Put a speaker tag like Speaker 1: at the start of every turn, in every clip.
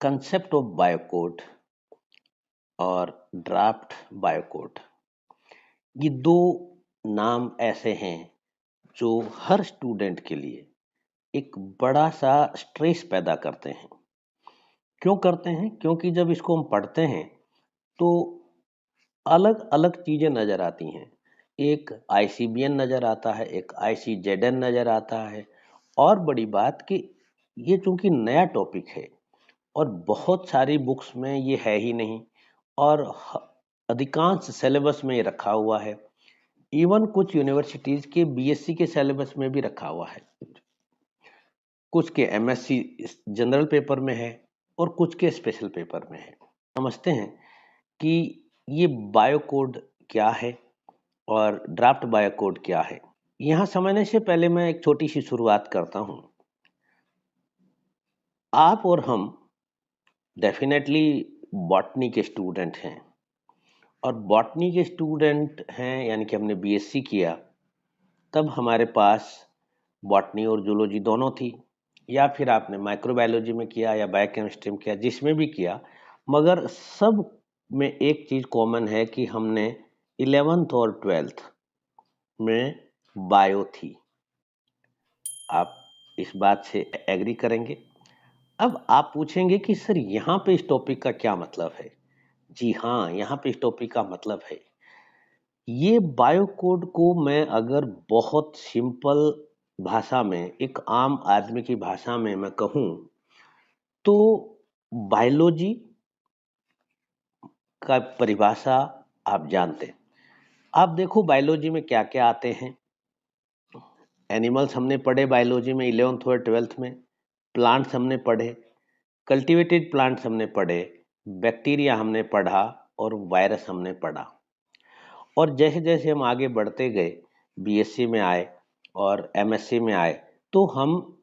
Speaker 1: Concept of बायोकोड और draft बायोकोड, ये दो नाम ऐसे हैं जो हर स्टूडेंट के लिए एक बड़ा सा स्ट्रेस पैदा करते हैं। क्यों करते हैं? क्योंकि जब इसको हम पढ़ते हैं तो अलग अलग चीजें नजर आती हैं। एक आईसीबीएन नजर आता है, एक आईसीजेडएन नजर आता है, और बड़ी बात कि ये चूंकि नया टॉपिक है और बहुत सारी बुक्स में ये है ही नहीं, और अधिकांश सिलेबस में ये रखा हुआ है। इवन कुछ यूनिवर्सिटीज के बीएससी के सिलेबस में भी रखा हुआ है, कुछ के एमएससी जनरल पेपर में है और कुछ के स्पेशल पेपर में है। समझते हैं कि ये बायोकोड क्या है और ड्राफ्ट बायोकोड क्या है। यहाँ समझने से पहले मैं एक छोटी सी शुरुआत करता हूँ। आप और हम डेफिनेटली बॉटनी के स्टूडेंट हैं, और बॉटनी के स्टूडेंट हैं यानी कि हमने बीएससी किया, तब हमारे पास बॉटनी और जूलॉजी दोनों थी, या फिर आपने माइक्रोबायोलॉजी में किया या बायोकेमिस्ट्री में किया, जिसमें भी किया, मगर सब में एक चीज कॉमन है कि हमने 11th और 12th में बायो थी। आप इस बात से एग्री करेंगे? अब आप पूछेंगे कि सर यहाँ पे इस टॉपिक का क्या मतलब है। जी हाँ, यहाँ पे इस टॉपिक का मतलब है, ये बायो कोड को मैं अगर बहुत सिंपल भाषा में, एक आम आदमी की भाषा में मैं कहूँ तो बायोलॉजी का परिभाषा आप जानते हैं। आप देखो बायोलॉजी में क्या क्या आते हैं। एनिमल्स हमने पढ़े बायोलॉजी में 11th और 12th में, प्लांट्स हमने पढ़े, कल्टीवेटेड प्लांट्स हमने पढ़े, बैक्टीरिया हमने पढ़ा और वायरस हमने पढ़ा। और जैसे जैसे हम आगे बढ़ते गए, बीएससी में आए और एमएससी में आए, तो हम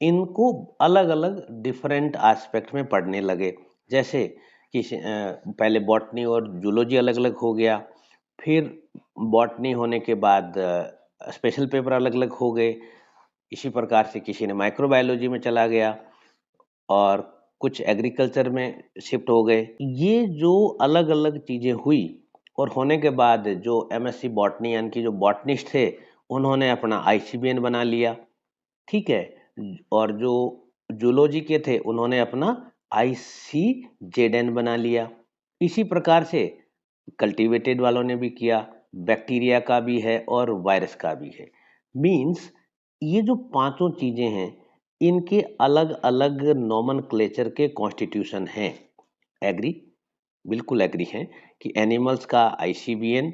Speaker 1: इनको अलग अलग डिफरेंट एस्पेक्ट में पढ़ने लगे। जैसे कि पहले बॉटनी और जूलॉजी अलग अलग हो गया, फिर बॉटनी होने के बाद स्पेशल पेपर अलग अलग हो गए। इसी प्रकार से किसी ने माइक्रोबायोलॉजी में चला गया और कुछ एग्रीकल्चर में शिफ्ट हो गए। ये जो अलग अलग चीजें हुई, और होने के बाद जो एमएससी बॉटनी यानी कि जो बॉटनिस्ट थे, उन्होंने अपना आईसीबीएन बना लिया, ठीक है, और जो जूलॉजी के थे उन्होंने अपना आईसीजेडएन बना लिया। इसी प्रकार से कल्टीवेटेड वालों ने भी किया, बैक्टीरिया का भी है और वायरस का भी है। मींस ये जो पांचों चीजें हैं, इनके अलग अलग नोमेनक्लेचर के कॉन्स्टिट्यूशन हैं। एग्री? बिल्कुल एग्री हैं कि एनिमल्स का आईसीजेडएन,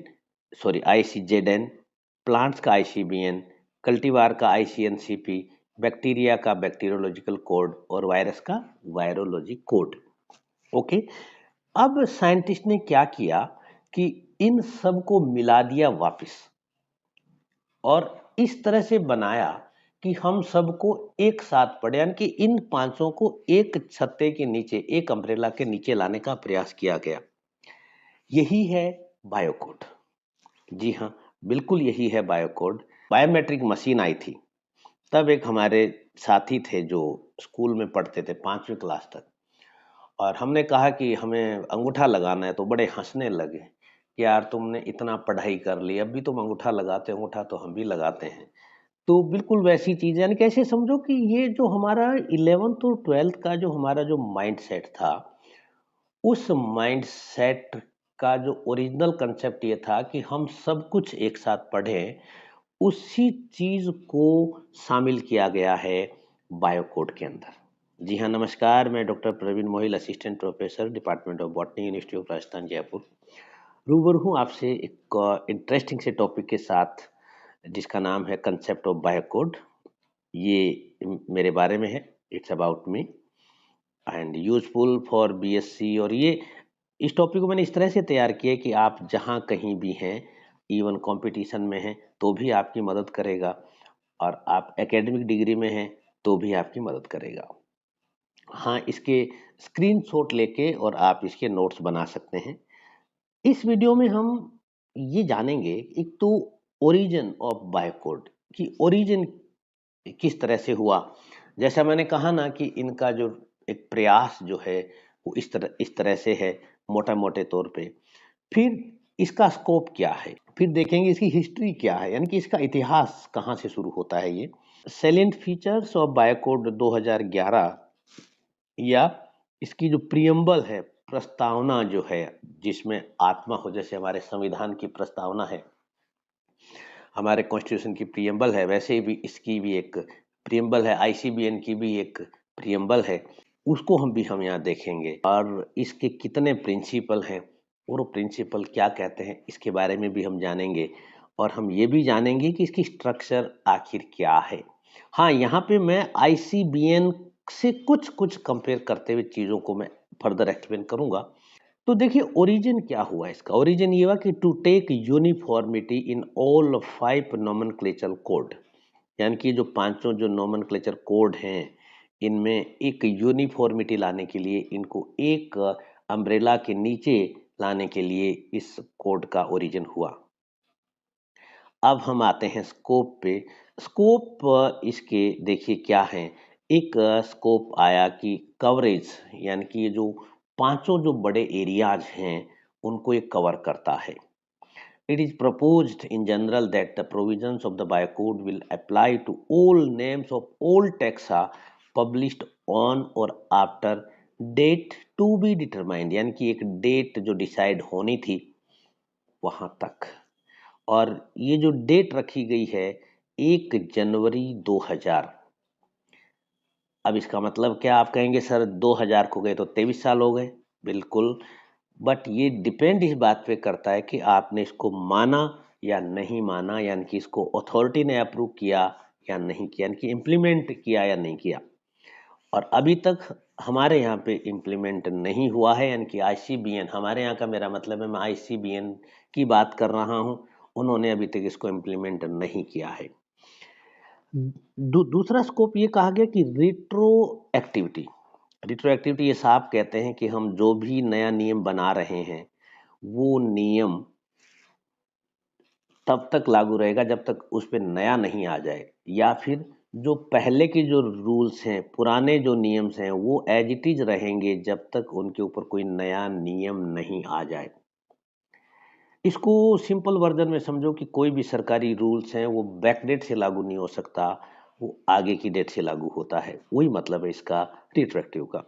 Speaker 1: प्लांट्स का आईसीबीएन, कल्टीवार का आईसीएनसीपी, बैक्टीरिया का बैक्टीरियोलॉजिकल कोड और वायरस का वायरोलॉजी कोड। ओके, अब साइंटिस्ट ने क्या किया कि इन सब को मिला दिया वापस, और इस तरह से बनाया कि हम सबको एक साथ पढ़े, यानी कि इन पांचों को एक छत्ते के नीचे, एक अम्ब्रेला के नीचे लाने का प्रयास किया गया। यही है बायोकोड। जी हाँ, बिल्कुल यही है बायोकोड। बायोमेट्रिक मशीन आई थी, तब एक हमारे साथी थे जो स्कूल में पढ़ते थे 5वीं क्लास तक, और हमने कहा कि हमें अंगूठा लगाना है, तो बड़े हंसने लगे कि यार तुमने इतना पढ़ाई कर ली, अब भी तुम अंगूठा लगाते हो। अंगूठा तो हम भी लगाते हैं। तो बिल्कुल वैसी चीज, यानी कैसे समझो कि ये जो हमारा 11th और 12th का जो हमारा जो माइंड सेट था, उस माइंड सेट का जो ओरिजिनल कंसेप्ट ये था कि हम सब कुछ एक साथ पढ़ें, उसी चीज को शामिल किया गया है बायोकोड के अंदर। जी हाँ, नमस्कार, मैं doctor Praveen Mohil, assistant professor, department of botany, university of Rajasthan, Jaipur. रूबरू हूँ आपसे एक इंटरेस्टिंग से टॉपिक के साथ, जिसका नाम है कंसेप्ट ऑफ बायोकोड। ये मेरे बारे में है, it's about me and useful for BSc. और ये इस टॉपिक को मैंने इस तरह से तैयार किया है कि आप जहाँ कहीं भी हैं, इवन कंपटीशन में हैं तो भी आपकी मदद करेगा, और आप एकेडमिक डिग्री में हैं तो भी आपकी मदद करेगा। हाँ, इसके स्क्रीनशॉट लेके और आप इसके नोट्स बना सकते हैं। इस वीडियो में हम ये जानेंगे, एक तो ओरिजिन ऑफ बायोकोड, कि ओरिजिन किस तरह से हुआ, जैसा मैंने कहा ना कि इनका जो एक प्रयास जो है वो इस तरह से है मोटा मोटे तौर पे। फिर इसका स्कोप क्या है, फिर देखेंगे इसकी हिस्ट्री क्या है, यानी कि इसका इतिहास कहाँ से शुरू होता है। ये सैलिएंट फीचर्स ऑफ बायोकोड 2011 या इसकी जो प्रियम्बल है, प्रस्तावना जो है जिसमें आत्मा हो, जैसे हमारे संविधान की प्रस्तावना है, हमारे कॉन्स्टिट्यूशन की प्रियम्बल है, वैसे भी इसकी भी एक प्रियम्बल है, आईसीबीएन की भी एक प्रियम्बल है, उसको हम यहाँ देखेंगे। और इसके कितने प्रिंसिपल हैं और वो प्रिंसिपल क्या कहते हैं इसके बारे में भी हम जानेंगे। और हम ये भी जानेंगे कि इसकी स्ट्रक्चर आखिर क्या है। हाँ, यहाँ पे मैं आईसीबीएन से कुछ कुछ कंपेयर करते हुए चीज़ों को मैं फर्दर एक्सप्लेन करूँगा। तो देखिए ओरिजिन क्या हुआ इसका। ओरिजिन ये हुआ कि to take uniformity in all 5 nomenclature code, यानी कि जो पांचों जो नोमेनक्लेचर कोड हैं इनमें एक यूनिफॉर्मिटी लाने के लिए, इनको एक अम्ब्रेला के नीचे लाने के लिए इस कोड का ओरिजिन हुआ। अब हम आते हैं स्कोप पे। स्कोप इसके देखिए क्या है। एक स्कोप आया कि कवरेज, यानी कि ये जो पांचों जो बड़े एरियाज हैं उनको ये कवर करता है। It is proposed in general that the provisions of the Biocode will apply to all names of all taxa published on or after date to be determined, यानी कि एक डेट जो डिसाइड होनी थी वहां तक। और ये जो डेट रखी गई है 1 जनवरी 2000। अब इसका मतलब क्या, आप कहेंगे सर 2000 को गए तो 23 साल हो गए। बिल्कुल, बट ये डिपेंड इस बात पे करता है कि आपने इसको माना या नहीं माना, यानी कि इसको अथॉरिटी ने अप्रूव किया या नहीं किया, यानी कि इम्प्लीमेंट किया या नहीं किया। और अभी तक हमारे यहाँ पे इम्प्लीमेंट नहीं हुआ है, यानी कि आईसीबीएन, हमारे यहाँ का मेरा मतलब है मैं आईसीबीएन की बात कर रहा हूँ, उन्होंने अभी तक इसको इम्प्लीमेंट नहीं किया है। दूसरा स्कोप ये कहा गया कि रिट्रो एक्टिविटी। रिट्रो एक्टिविटी ये साफ कहते हैं कि हम जो भी नया नियम बना रहे हैं वो नियम तब तक लागू रहेगा जब तक उस पर नया नहीं आ जाए, या फिर जो पहले के जो रूल्स हैं, पुराने जो नियम्स हैं वो एज इट इज रहेंगे जब तक उनके ऊपर कोई नया नियम नहीं आ जाए। इसको सिंपल वर्जन में समझो कि कोई भी सरकारी रूल्स हैं वो बैक डेट से लागू नहीं हो सकता, वो आगे की डेट से लागू होता है। वही मतलब है इसका रिट्रोएक्टिव का।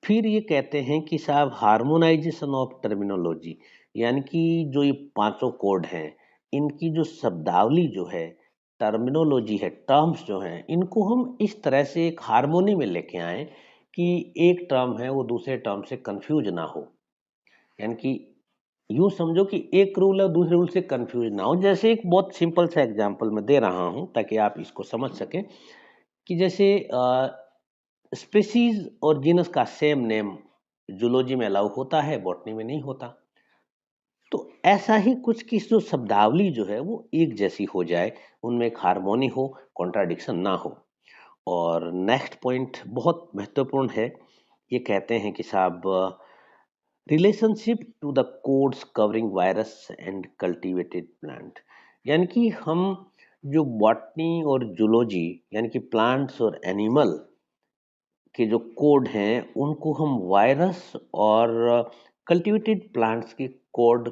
Speaker 1: फिर ये कहते हैं कि साहब हार्मोनाइजेशन ऑफ टर्मिनोलॉजी, यानी कि जो ये पांचों कोड हैं इनकी जो शब्दावली जो है, टर्मिनोलॉजी है, टर्म्स जो हैं, इनको हम इस तरह से एक हार्मोनी में लेके आए कि एक टर्म है वो दूसरे टर्म से कंफ्यूज ना हो। यानी कि यूं समझो कि एक रूल है दूसरे रूल से कंफ्यूज ना हो। जैसे एक बहुत सिंपल सा एग्जांपल मैं दे रहा हूं ताकि आप इसको समझ सकें कि जैसे स्पीसीज और जीनस का सेम नेम जूलॉजी में अलाउ होता है, बॉटनी में नहीं होता। तो ऐसा ही कुछ की जो शब्दावली जो है वो एक जैसी हो जाए, उनमें एक हार्मोनी हो, कॉन्ट्राडिक्शन ना हो। और नेक्स्ट पॉइंट बहुत महत्वपूर्ण है। ये कहते हैं कि साहब relationship to the codes covering virus and cultivated plant, यानी कि हम जो बॉटनी और जूलॉजी यानी कि प्लांट्स और एनिमल के जो कोड हैं उनको हम वायरस और कल्टीवेटेड प्लांट्स के कोड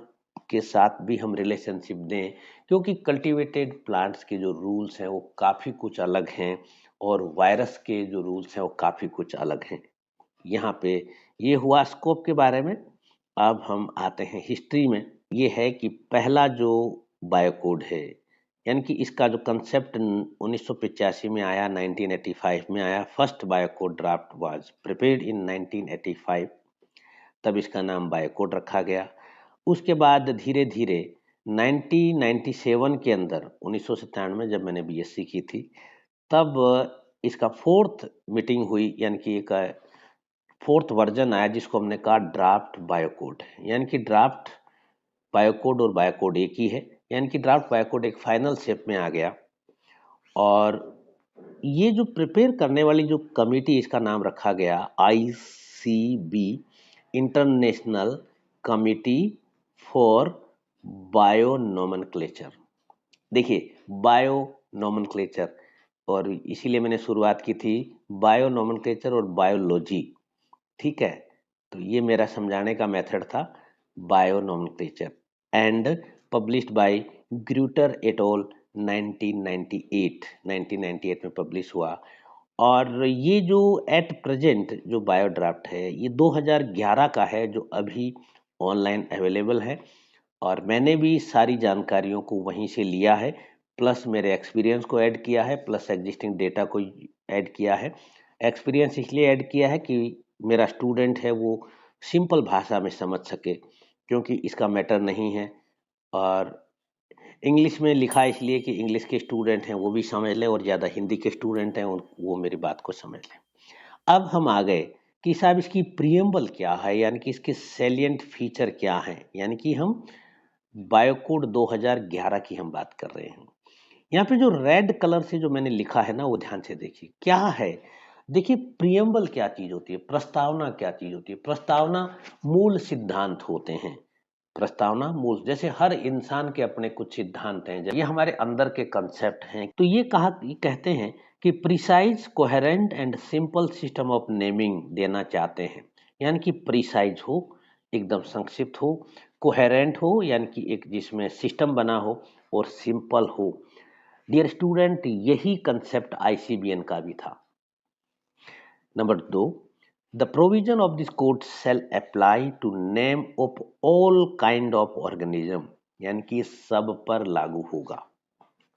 Speaker 1: के साथ भी हम रिलेशनशिप दें, क्योंकि कल्टीवेटेड प्लांट्स के जो रूल्स हैं वो काफ़ी कुछ अलग हैं और वायरस के जो रूल्स हैं वो काफ़ी कुछ अलग हैं। यहाँ पे ये हुआ स्कोप के बारे में। अब हम आते हैं हिस्ट्री में। ये है कि पहला जो बायोकोड है, यानी कि इसका जो कंसेप्ट 1985 में आया, 1985 में आया, first biocode draft was prepared in 1985, तब इसका नाम बायोकोड रखा गया। उसके बाद धीरे धीरे 1997 के अंदर, 1997 जब मैंने बीएससी की थी, तब इसका फोर्थ मीटिंग हुई, यानी कि एक फोर्थ वर्जन आया जिसको हमने कहा ड्राफ्ट बायोकोड। यानी कि ड्राफ्ट बायोकोड और बायोकोड एक ही है, यानी कि ड्राफ्ट बायोकोड एक फाइनल शेप में आ गया। और ये जो प्रिपेयर करने वाली जो कमेटी, इसका नाम रखा गया ICB, international committee for bio nomenclature. देखिए बायो नोमेनक्लेचर और इसीलिए मैंने शुरुआत की थी बायो नोमेनक्लेचर और बायोलॉजी। ठीक है, तो ये मेरा समझाने का मेथड था bio nomenclature and published by Greuter et al 1998 में पब्लिश हुआ। और ये जो एट प्रेजेंट जो बायो ड्राफ्ट है ये 2011 का है जो अभी ऑनलाइन अवेलेबल है, और मैंने भी सारी जानकारियों को वहीं से लिया है, प्लस मेरे एक्सपीरियंस को ऐड किया है, प्लस एग्जिस्टिंग डेटा को ऐड किया है। एक्सपीरियंस इसलिए ऐड किया है कि मेरा स्टूडेंट है वो सिंपल भाषा में समझ सके, क्योंकि इसका मैटर नहीं है। और इंग्लिश में लिखा है इसलिए कि इंग्लिश के स्टूडेंट हैं वो भी समझ लें, और ज़्यादा हिंदी के स्टूडेंट हैं वो मेरी बात को समझ लें। अब हम आ गए कि साहब इसकी प्रियम्बल क्या है, यानी कि इसके सैलिएंट फीचर क्या हैं, यानी कि हम बायोकोड 2011 की हम बात कर रहे हैं। यहाँ पे जो रेड कलर से जो मैंने लिखा है ना वो ध्यान से देखिए क्या है। देखिए प्रियम्बल क्या चीज होती है, प्रस्तावना क्या चीज होती है। प्रस्तावना मूल सिद्धांत होते हैं। प्रस्तावना मूल, जैसे हर इंसान के अपने कुछ सिद्धांत हैं, ये हमारे अंदर के कंसेप्ट हैं। तो ये कहते हैं कि precise coherent and simple system of naming देना चाहते हैं, यानी कि प्रिसाइज हो, एकदम संक्षिप्त हो, कोहेरेंट हो यानी कि एक जिसमें सिस्टम बना हो, और सिंपल हो। डियर स्टूडेंट, यही कंसेप्ट आईसीबीएन का भी था। Number 2, the provision of this code shall apply to name of all kind of organism, यानी कि सब पर लागू होगा,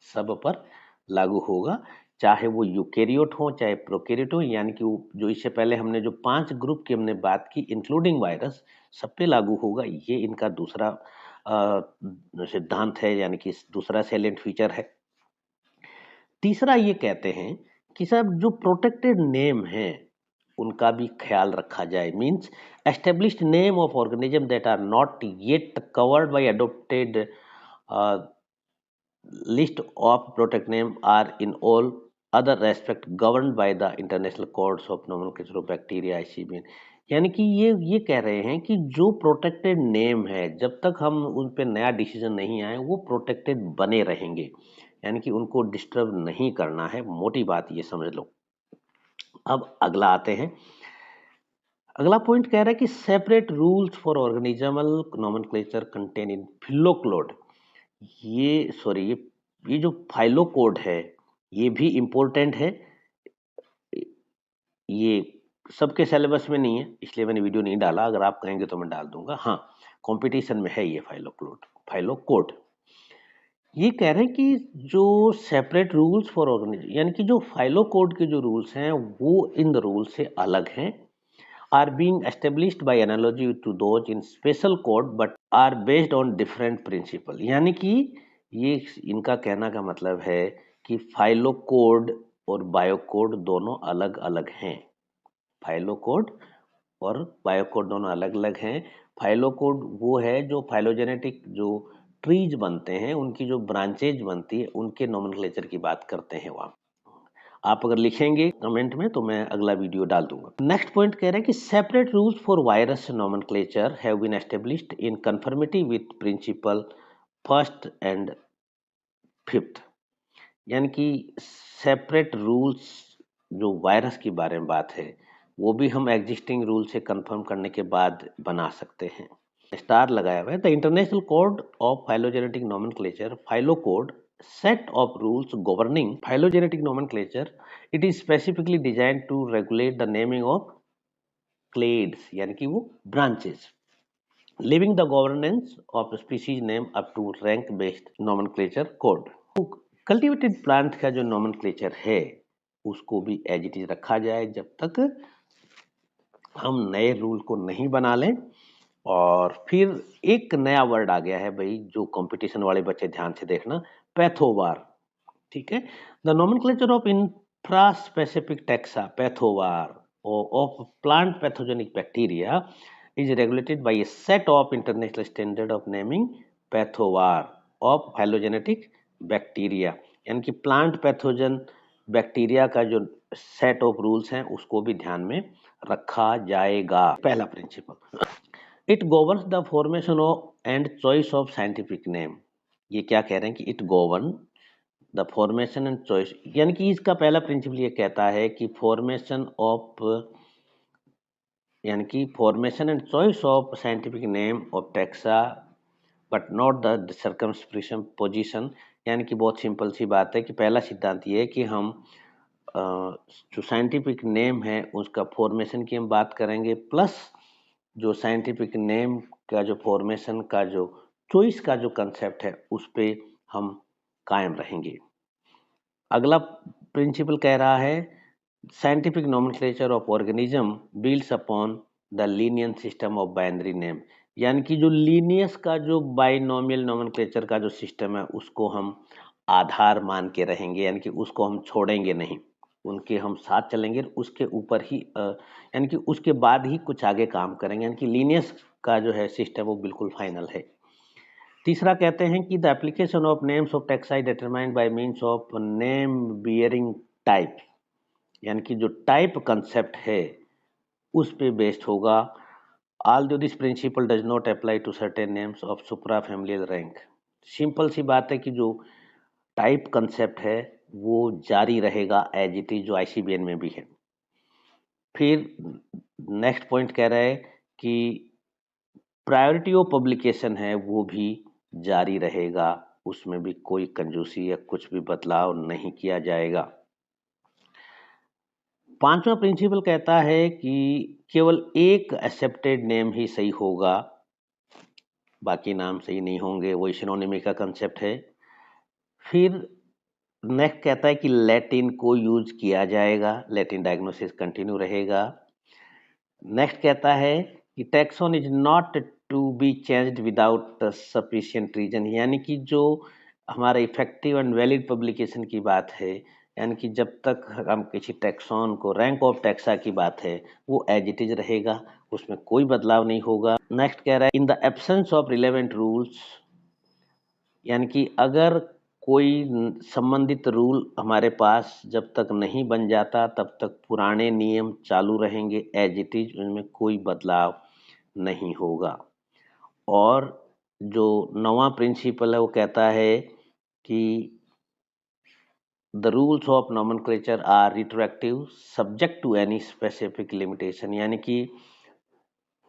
Speaker 1: सब पर लागू होगा, चाहे वो यूकेरियोट हो चाहे प्रोकैरियोट हो, यानी कि जो इससे पहले हमने जो 5 ग्रुप की हमने बात की इंक्लूडिंग वायरस, सब पे लागू होगा। ये इनका दूसरा सिद्धांत है, यानी कि दूसरा सैलेंट फीचर है। तीसरा ये कहते हैं कि साहब जो प्रोटेक्टेड नेम है उनका भी ख्याल रखा जाए, means established name of organism that are not yet covered by adopted list of protect name are in all other respect governed by the international codes of nomenclature of bacteria ICBN। यानी कि ये कह रहे हैं कि जो protected name है जब तक हम उन पे नया डिसीजन नहीं आए वो प्रोटेक्टेड बने रहेंगे, यानी कि उनको डिस्टर्ब नहीं करना है, मोटी बात ये समझ लो। अब अगला आते हैं, अगला पॉइंट कह रहा है कि separate rules for organismal nomenclature contain in phylocode. ये जो फाइलो कोड है ये भी इम्पोर्टेंट है। ये सबके सिलेबस में नहीं है इसलिए मैंने वीडियो नहीं डाला, अगर आप कहेंगे तो मैं डाल दूंगा। हाँ, कंपटीशन में है ये फाइलो कोड। ये कह रहे हैं कि जो सेपरेट रूल्स फॉर ऑर्गेनाइजेशन, यानी कि जो फाइलो कोड के जो रूल्स हैं वो इन रूल से अलग हैं, are being established by analogy to those in special code but are based on different principle. यानी कि ये इनका कहना का मतलब है कि फाइलो कोड और बायो कोड दोनों अलग अलग हैं। फाइलो कोड और बायो कोड दोनों अलग अलग हैं। फाइलो कोड वो है जो फाइलोजेनेटिक जो ट्रीज बनते हैं उनकी जो ब्रांचेज बनती है उनके नोमेनक्लेचर की बात करते हैं वहाँ। आप अगर लिखेंगे कमेंट में तो मैं अगला वीडियो डाल दूंगा। नेक्स्ट पॉइंट कह रहे हैं कि separate rules for virus nomenclature have been established in conformity with principle first and fifth. यानी कि सेपरेट रूल्स जो वायरस के बारे में बात है वो भी हम एग्जिस्टिंग रूल से कंफर्म करने के बाद बना सकते हैं। स्टार लगाया हुआ है। The international code of phylogenetic nomenclature phylo code set of rules governing phylogenetic nomenclature, it is specifically designed to regulate the naming of clades यानी कि वो branches, leaving the governance of species name up to rank based nomenclature code। तो cultivated plant का जो nomenclature है उसको भी as it is रखा जाए जब तक हम नए रूल को नहीं बना लें। और फिर एक नया वर्ड आ गया है भाई, जो कंपटीशन वाले बच्चे ध्यान से देखना, पैथोवार। ठीक है, the nomenclature of infra specific taxa पैथोवार of plant pathogenic bacteria is regulated by A set of international standard of naming पैथोवार of phylogenetic bacteria. यानी कि प्लांट पैथोजन बैक्टीरिया का जो सेट ऑफ रूल्स हैं उसको भी ध्यान में रखा जाएगा। पहला principle, it governs the formation of and choice of scientific name. ये क्या कह रहे हैं कि it govern the formation and choice, यानी कि इसका पहला प्रिंसिपल ये कहता है कि formation and choice of scientific name of taxa but not the circumscription position. यानी कि बहुत सिंपल सी बात है कि पहला सिद्धांत ये है कि हम जो साइंटिफिक नेम है उसका फॉर्मेशन की हम बात करेंगे, प्लस जो साइंटिफिक नेम का जो फॉर्मेशन का जो चॉइस का जो कंसेप्ट है उस पे हम कायम रहेंगे। अगला प्रिंसिपल कह रहा है scientific nomenclature of organism builds upon the linear system of binary name. यानी कि जो लीनियस का जो बाइनोमियल नोमेनक्लेचर का जो सिस्टम है उसको हम आधार मान के रहेंगे, यानी कि उसको हम छोड़ेंगे नहीं, उनके हम साथ चलेंगे, उसके ऊपर ही यानी कि उसके बाद ही कुछ आगे काम करेंगे, यानी कि लीनियस का जो है सिस्टम वो बिल्कुल फाइनल है। तीसरा कहते हैं कि the application of names of taxa determined by means of name bearing type, यानी कि जो टाइप कंसेप्ट है उस पे बेस्ड होगा। Although this principle does not apply to certain names of suprafamilial rank, simple सी बात है कि जो टाइप कंसेप्ट है वो जारी रहेगा एज इट इज जो आईसीबीएन में भी है। फिर नेक्स्ट पॉइंट कह रहा है कि प्रायोरिटी ऑफ पब्लिकेशन है वो भी जारी रहेगा, उसमें भी कोई कंजूसी या कुछ भी बदलाव नहीं किया जाएगा। पांचवा प्रिंसिपल कहता है कि केवल एक एक्सेप्टेड नेम ही सही होगा, बाकी नाम सही नहीं होंगे, वो सिनोनिमी का कंसेप्ट है। फिर नेक्स्ट कहता है कि लैटिन को यूज किया जाएगा, लैटिन डायग्नोसिस कंटिन्यू रहेगा। नेक्स्ट कहता है कि taxon is not to be changed without sufficient reason, यानी कि जो हमारा इफेक्टिव एंड वैलिड पब्लिकेशन की बात है, यानी कि जब तक हम किसी टैक्सोन को रैंक ऑफ टैक्सा की बात है वो एज इट इज रहेगा, उसमें कोई बदलाव नहीं होगा। नेक्स्ट कह रहा है in the absence of relevant rules, यानी कि अगर कोई संबंधित रूल हमारे पास जब तक नहीं बन जाता तब तक पुराने नियम चालू रहेंगे एज इट इज, उनमें कोई बदलाव नहीं होगा। और जो नवा प्रिंसिपल है वो कहता है कि the rules of nomenclature are retroactive subject to any specific limitation, यानी कि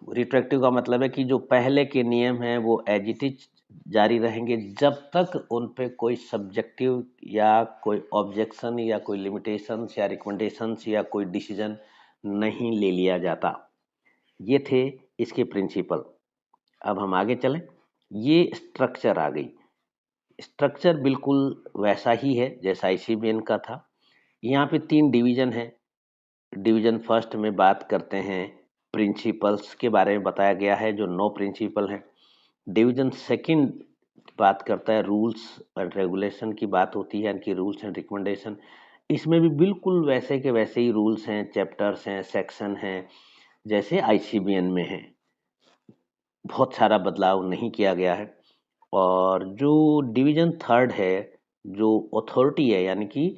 Speaker 1: रिट्रोएक्टिव का मतलब है कि जो पहले के नियम हैं वो एज इट इज जारी रहेंगे जब तक उन पे कोई सब्जेक्टिव या कोई ऑब्जेक्शन या कोई लिमिटेशंस या रिकमेंडेशंस या कोई डिसीजन नहीं ले लिया जाता। ये थे इसके प्रिंसिपल। अब हम आगे चलें। ये स्ट्रक्चर आ गई, स्ट्रक्चर बिल्कुल वैसा ही है जैसा आईसीबीएन का था। यहाँ पे 3 डिवीजन है। डिवीजन फर्स्ट में बात करते हैं प्रिंसिपल्स के बारे में बताया गया है जो 9 प्रिंसिपल हैं। डिवीजन सेकंड बात करता है रूल्स एंड रेगुलेशन की बात होती है, यानी कि रूल्स एंड रिकमेंडेशन। इसमें भी बिल्कुल वैसे के वैसे ही रूल्स हैं, चैप्टर्स हैं, सेक्शन हैं जैसे आईसीबीएन में है, बहुत सारा बदलाव नहीं किया गया है। और जो डिवीजन थर्ड है जो अथॉरिटी है, यानी कि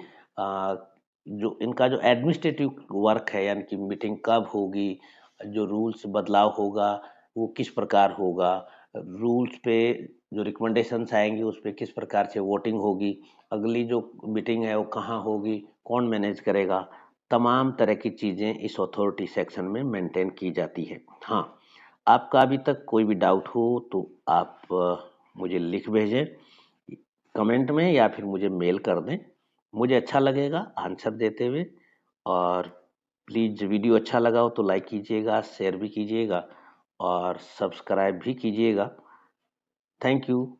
Speaker 1: जो इनका जो एडमिनिस्ट्रेटिव वर्क है, यानी कि मीटिंग कब होगी, जो रूल्स बदलाव होगा वो किस प्रकार होगा, रूल्स पे जो रिकमेंडेशंस आएंगी उस पे किस प्रकार से वोटिंग होगी, अगली जो मीटिंग है वो कहाँ होगी, कौन मैनेज करेगा, तमाम तरह की चीज़ें इस अथॉरिटी सेक्शन में मेंटेन की जाती है। हाँ, आपका अभी तक कोई भी डाउट हो तो आप मुझे लिख भेजें कमेंट में या फिर मुझे मेल कर दें, मुझे अच्छा लगेगा आंसर देते हुए। और प्लीज़ वीडियो अच्छा लगा हो तो लाइक कीजिएगा, शेयर भी कीजिएगा और सब्सक्राइब भी कीजिएगा। Thank you.